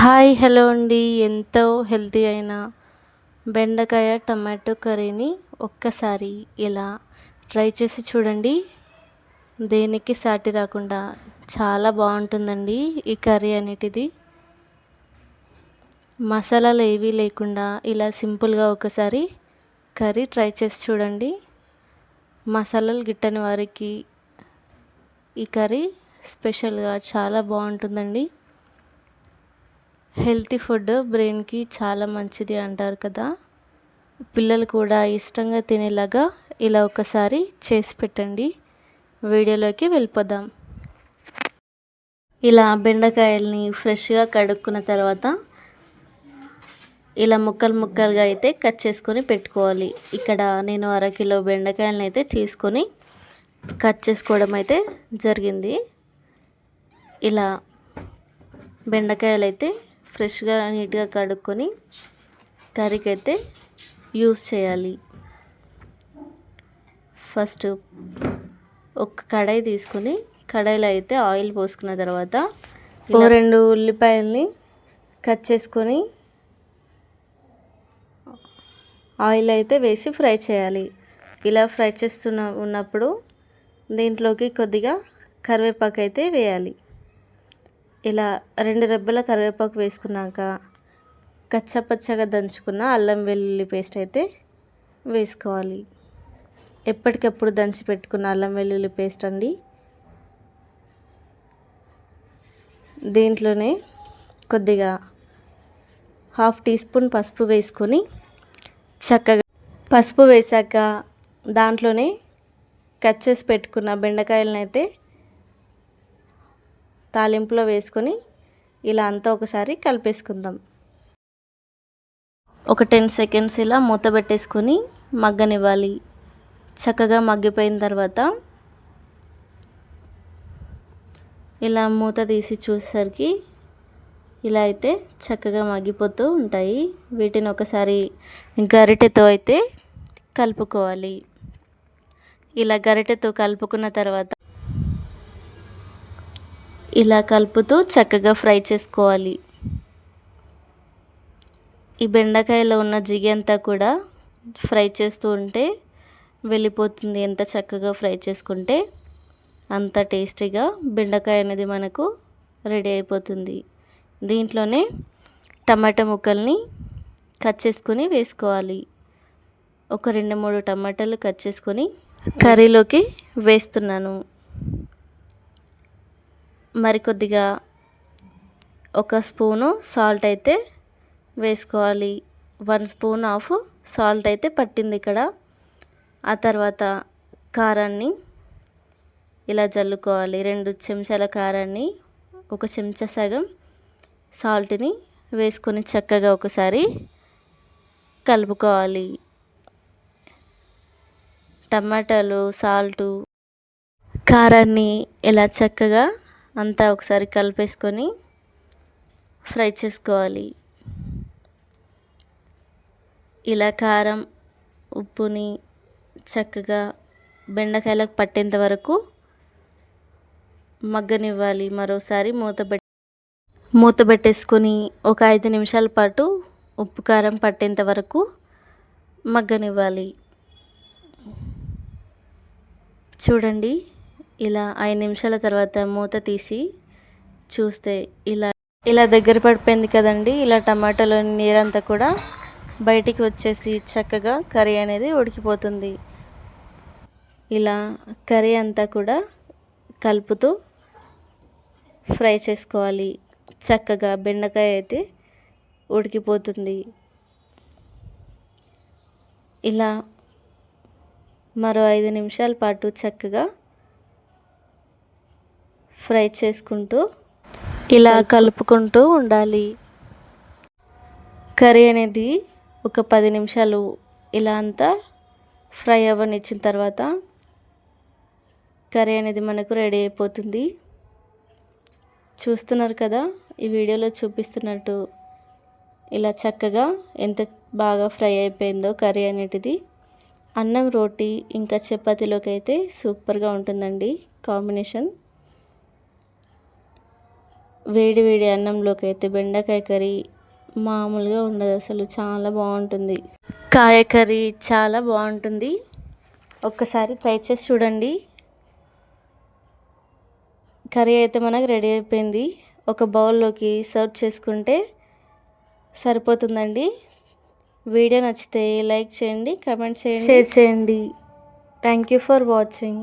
Hi hello అండి. ఎంతో healthy అయిన బెండకాయ టమాటో కర్రీని ఒక్కసారి ఇలా ట్రై చేసి చూడండి. దేనికి సాటి రాకుండా చాలా బాగుంటుందండి ఈ కర్రీ అనేటిది. మసాలాలు ఏవీ లేకుండా ఇలా సింపుల్గా ఒకసారి కర్రీ ట్రై చేసి చూడండి. మసాలాలు గిట్టని వారికి ఈ కర్రీ స్పెషల్గా చాలా బాగుంటుందండి. హెల్తీ ఫుడ్ బ్రెయిన్కి చాలా మంచిది అంటారు కదా. పిల్లలు కూడా ఇష్టంగా తినేలాగా ఇలా ఒకసారి చేసి పెట్టండి. వీడియోలోకి వెళ్ళిపోదాం. ఇలా బెండకాయల్ని ఫ్రెష్గా కడుక్కున్న తర్వాత ఇలా ముక్కలు ముక్కలుగా అయితే కట్ చేసుకొని పెట్టుకోవాలి. ఇక్కడ నేను అరకిలో బెండకాయలను అయితే తీసుకొని కట్ చేసుకోవడం అయితే జరిగింది. ఇలా బెండకాయలు అయితే ఫ్రెష్గా నీట్గా కడుక్కొని కర్రీకి అయితే యూస్ చేయాలి. ఫస్ట్ ఒక కడాయి తీసుకొని కడాయిలో అయితే ఆయిల్ పోసుకున్న తర్వాత ఓ 2 ఉల్లిపాయల్ని కట్ చేసుకొని ఆయిల్ అయితే వేసి ఫ్రై చేయాలి. ఇలా ఫ్రై ఉన్నప్పుడు దీంట్లోకి కొద్దిగా కరివేపాకు అయితే వేయాలి. ఇలా 2 రెబ్బల కరివేపాకు వేసుకున్నాక కచ్చపచ్చగా దంచుకున్న అల్లం వెల్లుల్లి పేస్ట్ అయితే వేసుకోవాలి. ఎప్పటికప్పుడు దంచి పెట్టుకున్న అల్లం వెల్లుల్లి పేస్ట్ అండి. దీంట్లోనే కొద్దిగా 1/2 టీ స్పూన్ పసుపు వేసుకొని చక్కగా పసుపు వేసాక దాంట్లోనే కట్ చేసి పెట్టుకున్న బెండకాయలను అయితే తాలింపులో వేసుకొని ఇలా అంతా ఒకసారి కలిపేసుకుందాం. ఒక 10 సెకండ్స్ ఇలా మూత పెట్టేసుకొని మగ్గనివ్వాలి. చక్కగా మగ్గిపోయిన తర్వాత ఇలా మూత తీసి చూసేసరికి ఇలా అయితే చక్కగా మగ్గిపోతూ ఉంటాయి. వీటిని ఒకసారి గరిటెతో అయితే కలుపుకోవాలి. ఇలా గరిటెతో కలుపుకున్న తర్వాత ఇలా కలుపుతూ చక్కగా ఫ్రై చేసుకోవాలి. ఈ బెండకాయలో ఉన్న జిగి అంతా కూడా ఫ్రై చేస్తూ ఉంటే వెళ్ళిపోతుంది. ఎంత చక్కగా ఫ్రై చేసుకుంటే అంత టేస్టీగా బెండకాయ అనేది మనకు రెడీ అయిపోతుంది. దీంట్లోనే టమాటా ముక్కల్ని కట్ చేసుకొని వేసుకోవాలి. ఒక 2-3 టమాటాలు కట్ చేసుకొని కర్రీలోకి వేస్తున్నాను. మరికొద్దిగా ఒక స్పూను సాల్ట్ అయితే వేసుకోవాలి. 1 స్పూన్ ఆఫ్ సాల్ట్ అయితే పట్టింది ఇక్కడ. ఆ తర్వాత కారాన్ని ఇలా జల్లుకోవాలి. 2 చెంచాల కారాన్ని 1 చెంచా సగం సాల్ట్ని వేసుకొని చక్కగా ఒకసారి కలుపుకోవాలి. టమాటాలు సాల్టు కారాన్ని ఇలా చక్కగా అంతా ఒకసారి కలిపేసుకొని ఫ్రై చేసుకోవాలి. ఇలా కారం ఉప్పుని చక్కగా బెండకాయలకు పట్టేంత వరకు మగ్గనివ్వాలి. మరోసారి మూత పెట్టేసుకొని ఒక 5 నిమిషాల పాటు ఉప్పు కారం పట్టేంత వరకు మగ్గనివ్వాలి. చూడండి, ఇలా 5 నిమిషాల తర్వాత మూత తీసి చూస్తే ఇలా దగ్గర పడిపోయింది కదండి. ఇలా టమాటాలోని నీరంతా కూడా బయటికి వచ్చేసి చక్కగా కర్రీ అనేది ఉడికిపోతుంది. ఇలా కర్రీ అంతా కూడా కలుపుతూ ఫ్రై చేసుకోవాలి. చక్కగా బెండకాయ అయితే ఉడికిపోతుంది. ఇలా మరో 5 నిమిషాల పాటు చక్కగా ఫ్రై చేసుకుంటూ ఇలా కలుపుకుంటూ ఉండాలి. కర్రీ అనేది ఒక 10 నిమిషాలు ఇలా అంతా ఫ్రై అవ్వనిచ్చిన తర్వాత కర్రీ అనేది మనకు రెడీ అయిపోతుంది. చూస్తున్నారు కదా, ఈ వీడియోలో చూపిస్తున్నట్టు ఇలా చక్కగా ఎంత బాగా ఫ్రై అయిపోయిందో కర్రీ అనేటిది. అన్నం రోటీ ఇంకా చపాతీలోకి అయితే సూపర్గా ఉంటుందండి కాంబినేషన్. వేడి వేడి అన్నంలోకి అయితే బెండకాయ కర్రీ మామూలుగా ఉండదు, అసలు చాలా బాగుంటుంది. కాయ కర్రీ చాలా బాగుంటుంది, ఒక్కసారి ట్రై చేసి చూడండి. కర్రీ అయితే మనకు రెడీ అయిపోయింది. ఒక బౌల్లోకి సర్వ్ చేసుకుంటే సరిపోతుందండి. వీడియో నచ్చితే లైక్ చేయండి, కామెంట్ చేయండి, షేర్ చేయండి. Thank you for watching.